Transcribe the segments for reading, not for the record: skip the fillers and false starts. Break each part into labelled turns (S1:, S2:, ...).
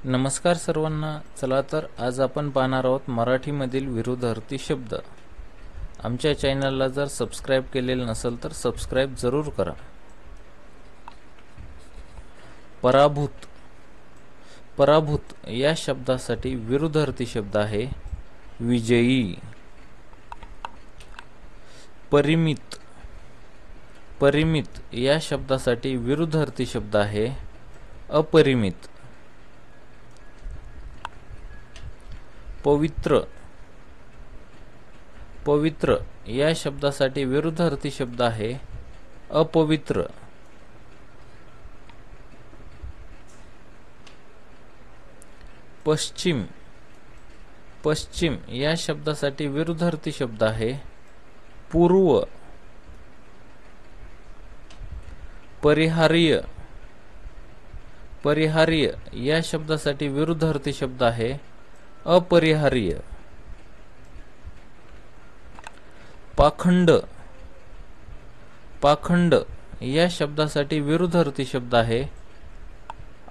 S1: नमस्कार सर्वांना. चला तर आज आपण पाहणार आहोत मराठीमधील विरुद्धार्थी शब्द. आमच्या चॅनलला जर सबस्क्राईब केलेलं नसेल तर सबस्क्राईब जरूर करा. पराभूत. पराभूत या शब्दासाठी विरुद्धार्थी शब्द आहे विजयी. परिमित. परिमित या शब्दासाठी विरुद्धार्थी शब्द आहे अपरिमित. पवित्र. पवित्र या शब्दासाठी विरुद्धार्थी शब्द आहे अपवित्र. पश्चिम. पश्चिम या शब्दासाठी विरुद्धार्थी शब्द आहे पूर्व. परिहार्य. परिहार्य या शब्दासाठी विरुद्धार्थी शब्द आहे अपरिहार्य. पाखंड. पाखंड या शब्दासाठी विरुद्धार्थी शब्द आहे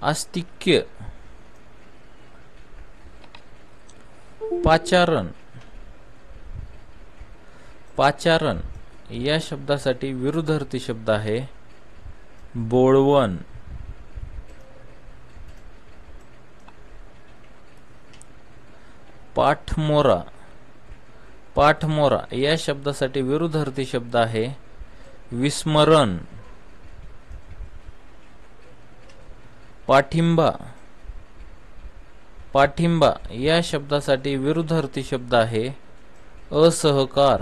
S1: आस्तिक्य. पाचारण. पाचारण या शब्दासाठी विरुद्धार्थी शब्द आहे बोळवण. पाठमोरा. पाठमोरा या शब्दासाठी विरुद्धार्थी शब्द आहे विस्मरण. पाठिंबा. पाठिंबा या शब्दासाठी विरुद्धार्थी शब्द आहे असहकार.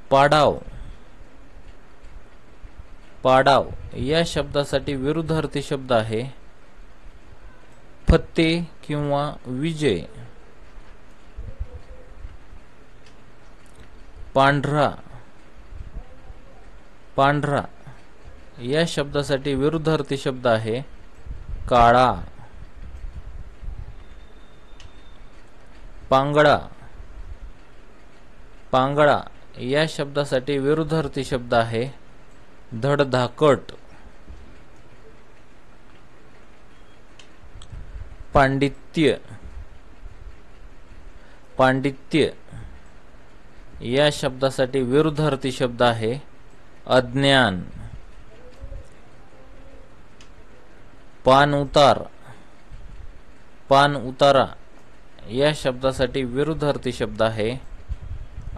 S1: पाडाव. पाडाव या शब्दासाठी विरुद्धार्थी शब्द आहे फत्ते किंवा विजय. पांढरा. पांढरा या शब्दासाठी विरुद्धार्थी शब्द आहे काळा. पांगळा. पांगळा या शब्दासाठी विरुद्धार्थी शब्द आहे धडधाकट. पांडित्य. पांडित्य या शब्दासाठी विरुद्धार्थी शब्द आहे अज्ञान. पान उतार. पान उतारा या शब्दासाठी विरुद्धार्थी शब्द आहे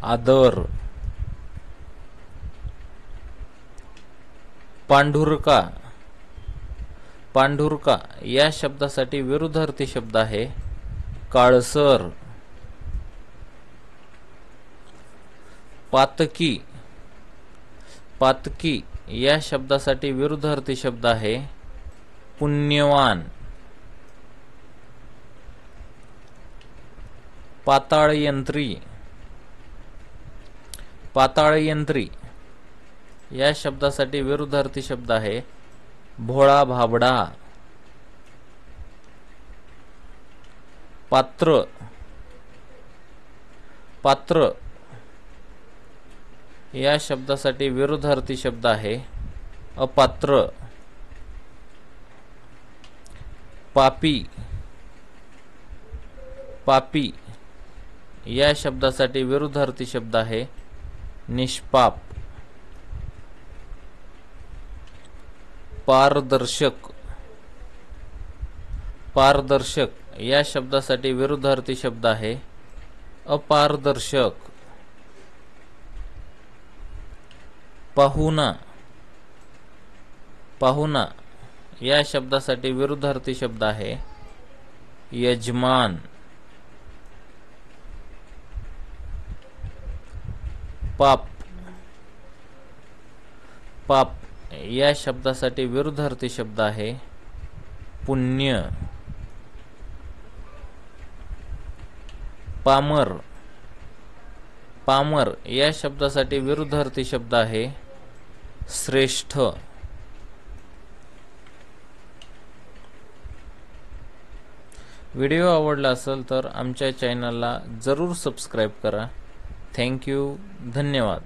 S1: आदर. पांढुरका. पांढुरका या शब्दासाठी विरुद्धार्थी शब्द आहे काळसर. पातकी. पातकी या शब्दासाठी विरुद्धार्थी शब्द आहे पुण्यवान. पाताळयंत्री. पाताळयंत्री या शब्दासाठी विरुद्धार्थी शब्द आहे भोळा भाबडा. पात्र. पात्र या शब्दासाठी विरुद्धार्थी शब्द आहे अपात्र. पापी. पापी या शब्दासाठी विरुद्धार्थी शब्द आहे निष्पाप. पारदर्शक. पारदर्शक या शब्दासाठी विरुद्धार्थी शब्द आहे अपारदर्शक. पाहुणा. पाहुणा या शब्दासाठी विरुद्धार्थी शब्द आहे यजमान. पाप. पाप या शब्दासाठी विरुद्धार्थी शब्द आहे पुण्य. पामर. पामर या शब्दासाठी विरुद्धार्थी शब्द आहे श्रेष्ठ. व्हिडिओ आवडला असेल तर आमच्या चॅनलला जरूर सबस्क्राईब करा. थँक्यू. धन्यवाद.